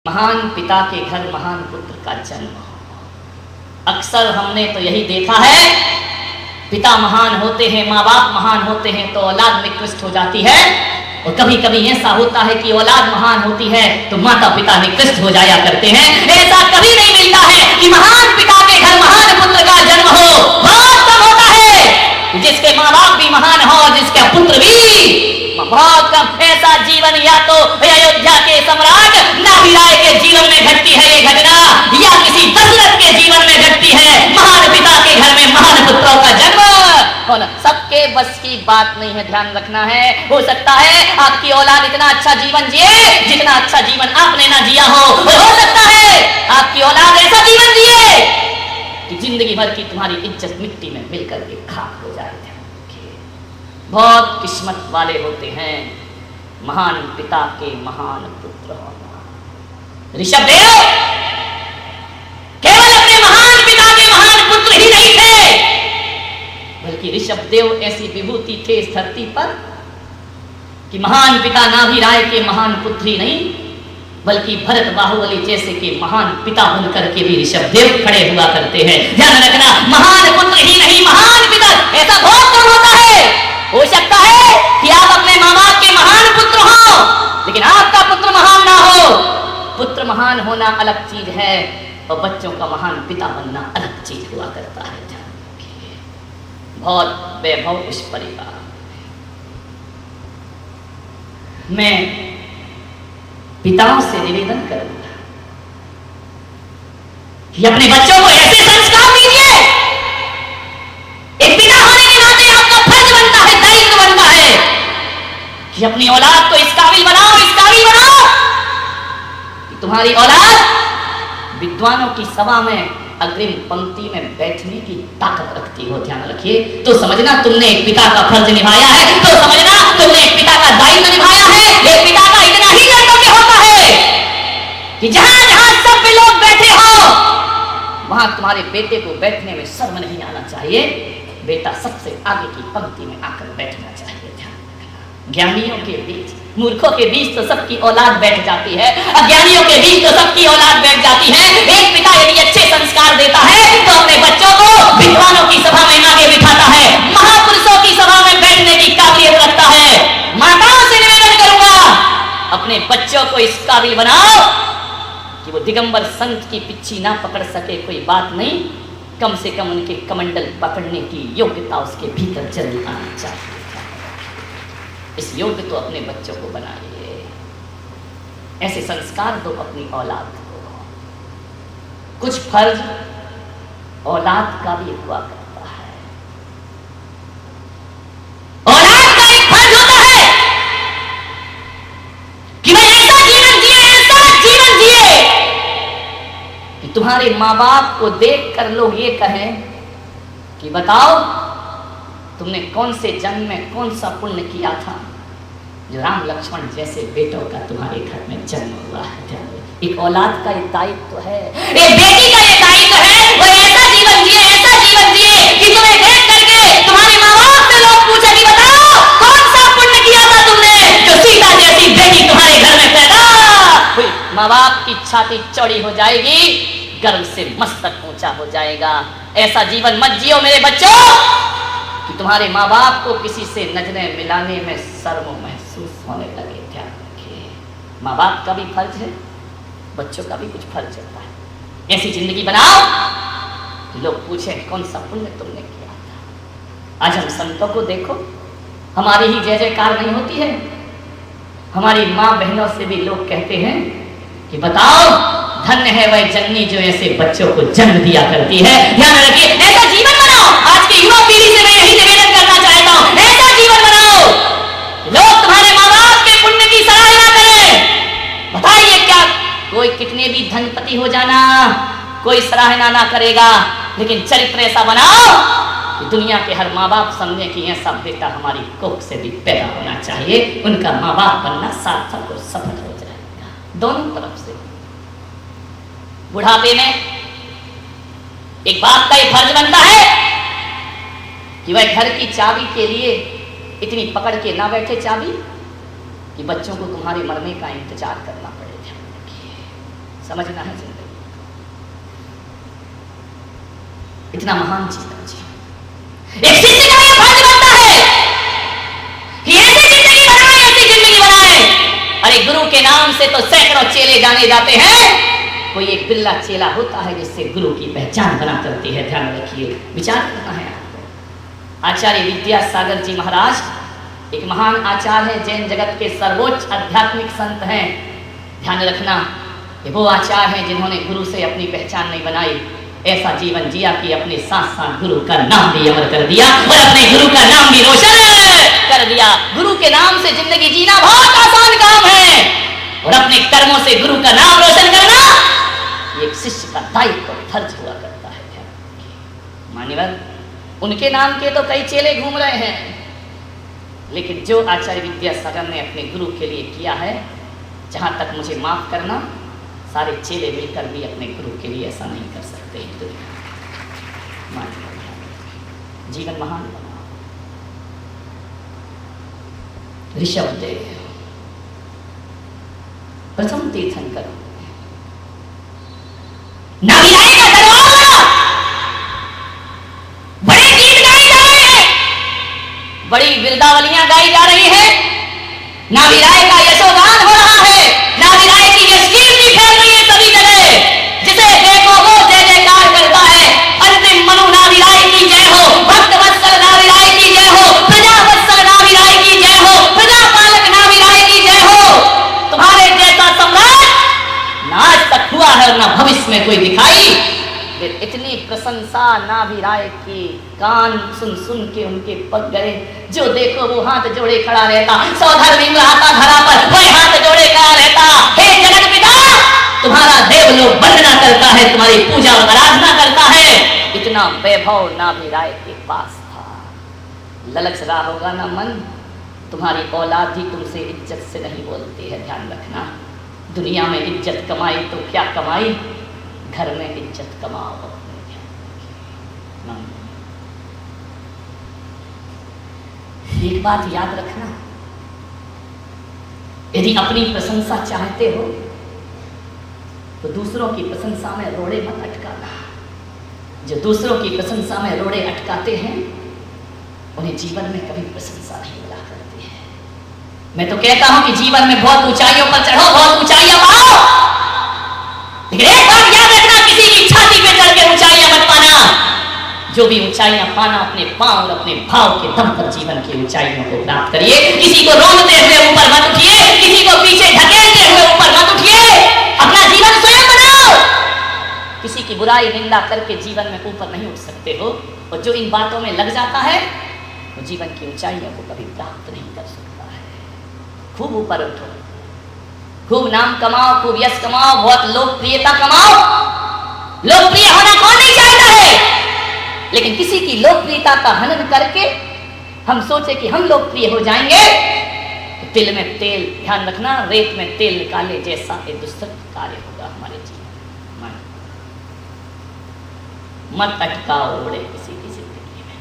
महान पिता के घर महान पुत्र का जन्म। अक्सर हमने तो यही देखा है, पिता महान होते हैं, माँ बाप महान होते हैं तो औलाद निकृष्ट हो जाती है, और कभी कभी ऐसा होता है कि औलाद महान होती है तो माता पिता निकृष्ट हो जाया करते हैं। ऐसा कभी नहीं मिलता है कि महान पिता के घर महान पुत्र का जन्म हो। बहुत कम होता है जिसके माँ बाप भी महान हो और जिसका पुत्र भी। बहुत कम ऐसा जीवन या तो अयोध्या के सम्राट नाभिराय के जीवन में घटती है ये घटना, या किसी दशरथ के जीवन में घटती है। महान पिता के घर में महान पुत्रों का जन्म होना सबके बस की बात नहीं है, ध्यान रखना है। हो सकता है आपकी औलाद इतना अच्छा जीवन जिए जितना अच्छा जीवन आपने ना जिया हो सकता है आपकी औलाद ऐसा जीवन जिए कि जिंदगी भर की तुम्हारी इज्जत मिट्टी में मिलकर के खाक हो जाए। बहुत किस्मत वाले होते हैं महान पिता के महान पुत्र होना। ऋषभदेव केवल अपने महान पिता के महान पुत्र ही नहीं थे, बल्कि ऋषभदेव ऐसी विभूति थे इस धरती पर कि महान पिता नाभिराय के महान पुत्र ही नहीं बल्कि भरत बाहुबली जैसे के महान पिता बनकर के भी ऋषभदेव खड़े हुआ करते हैं। ध्यान रखना, महान पुत्र ही नहीं महान पिता ऐसा बहुत कम होता है। हो सकता है कि आप अपने माँ बाप के महान पुत्र हो लेकिन आपका पुत्र महान ना हो। पुत्र महान होना अलग चीज है और बच्चों का महान पिता बनना अलग चीज हुआ करता है। बहुत वैभव इस परिवार। मैं पिताओं से निवेदन करूंगा कि अपने बच्चों को ऐसे संस्कार दीजिए। एक पिता होने के नाते आपका फर्ज बनता है, दायित्व बनता है कि अपनी औलाद को इस काबिल बनाओ कि तुम्हारी औलाद विद्वानों की सभा में अग्रिम पंक्ति में बैठने की ताकत रखती हो। ध्यान रखिए, तो समझना तुमने एक पिता का फर्ज निभाया है, तो समझना तुमने एक पिता का दायित्व निभाया है। एक पिता का इतना ही कर्तव्य होता है कि जहां जहां सब लोग बैठे हो वहां तुम्हारे बेटे को बैठने में शर्म नहीं आना चाहिए। बेटा सबसे आगे की पंक्ति में आकर बैठना चाहिए। ध्यान रखना, ज्ञानियों के बीच मूर्खों के बीच तो सबकी औलाद बैठ जाती है, अज्ञानियों के बीच तो सबकी औलाद बैठ जाती है। एक पिता यदि अच्छे संस्कार देता है तो अपने बच्चों को विद्वानों की सभा में आगे बिठाता है, महापुरुषों की सभा में बैठने की काबिलियत रखता है। माताओं से निवेदन करूंगा अपने बच्चों को इस काबिल बनाओ कि वो दिगंबर संत की पिच्छी ना पकड़ सके कोई बात नहीं, कम से कम उनके कमंडल पकड़ने की योग्यता उसके भीतर जरूर आनी चाहिए। इस योग्य तो अपने बच्चों को बनाइए, ऐसे संस्कार दो अपनी औलाद को। कुछ फर्ज औलाद का भी हुआ करता है। औलाद का एक फर्ज होता है कि वह ऐसा जीवन जिए कि तुम्हारे माँ बाप को देखकर लोग ये कहें कि बताओ तुमने कौन से जन्म में कौन सा पुण्य किया था जो राम लक्ष्मण जैसे बेटों का तुम्हारे घर में जन्म हुआ है। एक औलाद का ये दायित्व है, एक बेटी का ये दायित्व है, वो ऐसा जीवन जिए कि तुम्हें देख करके तुम्हारे माँ बाप से लोग पूछे कि बताओ कौन सा पुण्य किया था तुमने जो सीता जैसी बेटी तुम्हारे घर में पैदा हुई। माँ बाप की छाती चौड़ी हो जाएगी, गर्व से मस्तक ऊंचा हो जाएगा। ऐसा जीवन मत जियो मेरे बच्चों कि तुम्हारे माँ बाप को किसी से नजरें मिलाने में शर्म महसूस होने लगे। ध्यान रखिए, माँ बाप का भी फर्ज है, बच्चों का भी कुछ फर्ज होता है। ऐसी जिंदगी बनाओ कि लोग पूछें कौन सा पुण्य तुमने किया था। आज हम संतों को देखो, हमारी ही जय जयकार नहीं होती है, हमारी माँ बहनों से भी लोग कहते हैं कि बताओ धन्य है वह जननी जो ऐसे बच्चों को जन्म दिया करती है। ध्यान रखिए, ऐसा जीवन बनाओ। आज की युवा पीढ़ी से मैं यही निवेदन करना चाहता हूँ, ऐसा जीवन बनाओ लोग तुम्हारे माँ बाप के पुण्य की सराहना करें। बताइए क्या कोई कितने भी धनपति हो जाना कोई सराहना ना करेगा, लेकिन चरित्र ऐसा बनाओ कि दुनिया के हर माँ बाप समझे कि ऐसा बेटा हमारी कोख से भी पैदा होना चाहिए। उनका माँ बाप बनना सार्थक और सफल हो जाएगा दोनों तरफ से। बुढ़ापे में एक बाप का ये फर्ज बनता है कि वह घर की चाबी के लिए इतनी पकड़ के ना बैठे चाबी कि बच्चों को तुम्हारे मरने का इंतजार करना पड़े। समझना है जिंदगी, इतना महान जीवन जी। एक शिष्य का यह फर्ज बनता है कि ऐसी जिंदगी बनाए, ऐसी जिंदगी बनाए। अरे गुरु के नाम से तो सैकड़ों चेले जाने जाते हैं, कोई एक बिल्ला चेला होता है जिससे गुरु की पहचान बना करती है। ध्यान रखिए, विचार करना है आपको। आचार्य विद्यासागर जी महाराज एक महान आचार्य है, जैन जगत के सर्वोच्च आध्यात्मिक संत हैं। ध्यान रखना, ये वो आचार्य हैं जिन्होंने गुरु से अपनी पहचान नहीं बनाई, ऐसा जीवन जिया कि अपने साथ साथ गुरु का नाम भी अमर कर दिया और अपने गुरु का नाम भी रोशन कर दिया। गुरु के नाम से जिंदगी जीना बहुत आसान काम है और अपने कर्मों से गुरु का नाम रोशन करना एक शिष्य का दायित्व और फर्ज हुआ करता है। मान्यवर, उनके नाम के तो कई चेले घूम रहे हैं, लेकिन जो आचार्य विद्यासागर ने अपने गुरु के लिए किया है, जहां तक मुझे माफ करना, सारे चेले मिलकर भी अपने गुरु के लिए ऐसा नहीं कर सकते। जीवन महान बना। ऋषभदेव प्रथम तीर्थंकर, नाभिराय का दरबार, बड़े गीत गाए जा रहे हैं, बड़ी बिरदावलियां गाई जा रही है, नाभिराय का यशोगान हो रहा है, नाभिराय की यश कीर्ति फैल रही है सभी जगह। जिसे देखो वो जय जयकार करता है। अंतिम मनु नाभिराय की जय हो, भक्त वत्सल नाभिराय की जय हो, प्रजा वत्सल नाभिराय की जय हो, प्रजा पालक नाभिराय की जय हो। तुम्हारे जैसा सम्राट ना आज तक हुआ है और ना भविष्य में कोई दिखाई। इतनी प्रशंसा नाभिराय की, कान सुन सुन के उनके पक गए। जो देखो वो हाथ जोड़े खड़ा रहता, सौधर विमलाता धरा पर वह हाथ जोड़े खड़ा रहता। हे जगत पिता, तुम्हारा देवलोक वंदना करता है, तुम्हारी पूजा और आराधना करता है। इतना वैभव नाभिराय के पास था। ललच रहा होगा ना मन, तुम्हारी औलाद ही तुमसे इज्जत से नहीं बोलती है। ध्यान रखना, दुनिया में इज्जत कमाई तो क्या कमाई, घर में इज्जत कमाओ अपने। एक बात याद रखना, यदि अपनी प्रशंसा चाहते हो तो दूसरों की प्रशंसा में रोड़े मत अटकाना। जो दूसरों की प्रशंसा में रोड़े अटकाते हैं उन्हें जीवन में कभी प्रशंसा नहीं मिला करती है। मैं तो कहता हूं कि जीवन में बहुत ऊंचाइयों पर चढ़ो, बहुत ऊंचाइयां पाओ, लेकिन एक बात याद रखना, किसी की छाती पे चढ़ के ऊंचाइयां मत पाना। जो भी ऊंचाइयां पाना, अपने पांव और अपने भाव के दम पर जीवन की ऊंचाइयों को प्राप्त करिए। किसी को रोकते हुए ऊपर मत उठिए, किसी को पीछे ढकेलते हुए ऊपर मत उठिए। अपना जीवन स्वयं बनाओ। किसी की बुराई निंदा करके जीवन में ऊपर नहीं उठ सकते हो, और जो इन बातों में लग जाता है वो जीवन की ऊंचाइयों को कभी प्राप्त नहीं कर सकता है। खूब ऊपर उठो, खूब नाम कमाओ, खूब यश कमाओ, बहुत लोकप्रियता कमाओ। लोकप्रिय होना कौन नहीं चाहता है, लेकिन किसी की लोकप्रियता का हनन करके हम सोचे कि हम लोकप्रिय हो जाएंगे तो तिल में तेल, ध्यान रखना, रेत में तेल निकाले जैसा एक दुष्ट कार्य होगा हमारे जीवन में। मत अटकाओ रोड़े किसी की जिंदगी में।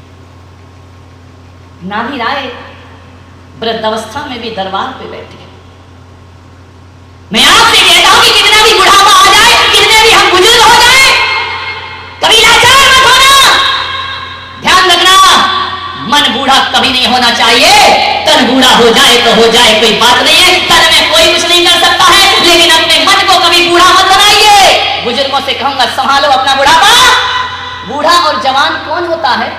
नाभिराय वृद्धावस्था में भी दरबार पे बैठे। मैं आपसे कहता हूं कि कितना भी बुढ़ापा आ जाए, कितने भी हम बुजुर्ग हो जाए, कभी लाचार मत होना। ध्यान रखना, मन बूढ़ा कभी नहीं होना चाहिए। तन बूढ़ा हो जाए तो हो जाए, कोई बात नहीं है, तन में कोई कुछ नहीं कर सकता है, लेकिन अपने मन को कभी बूढ़ा मत बनाइए। बुजुर्गों से कहूंगा, संभालो अपना बुढ़ापा। बूढ़ा और जवान कौन होता है?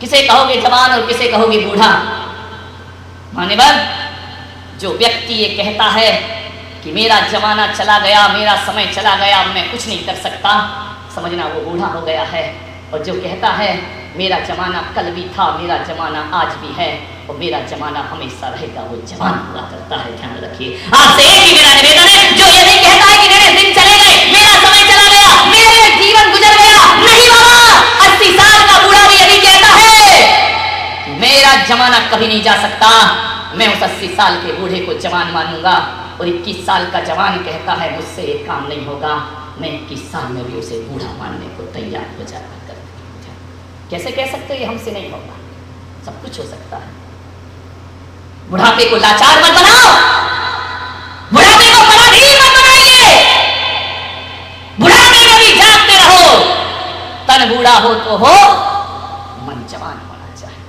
किसे कहोगे जवान और किसे कहोगे बूढ़ा? मान्यवर, जो व्यक्ति ये कहता है कि मेरा जमाना चला गया, मेरा समय चला गया, मैं कुछ नहीं कर सकता, समझना वो बूढ़ा हो गया है। और जो कहता है मेरा जमाना कल भी था, मेरा जमाना आज भी है और मेरा जमाना हमेशा रहेगा, वो जवान हुआ करता है। ध्यान रखिए, आपसे एक ही मेरा निवेदन है, जो ये नहीं कहता है कि मेरे दिन चले गए, मेरा समय चला गया, मेरे जीवन गुजर गया, नहीं बाबा, 80 साल का बूढ़ा भी यही कहता है मेरा जमाना कभी नहीं जा सकता, मैं उस 80 साल के बूढ़े को जवान मानूंगा। और 21 साल का जवान कहता है मुझसे एक काम नहीं होगा, मैं 21 साल में भी उसे बूढ़ा मानने को तैयार हो जाकर कर। कैसे कह सकते हो ये हमसे नहीं होगा? सब कुछ हो सकता है। बुढ़ापे को लाचार मत बनाओ, बुढ़ापे को पराधीन मत बनाइए। तन बूढ़ा हो तो हो, मन जवान होना चाहिए।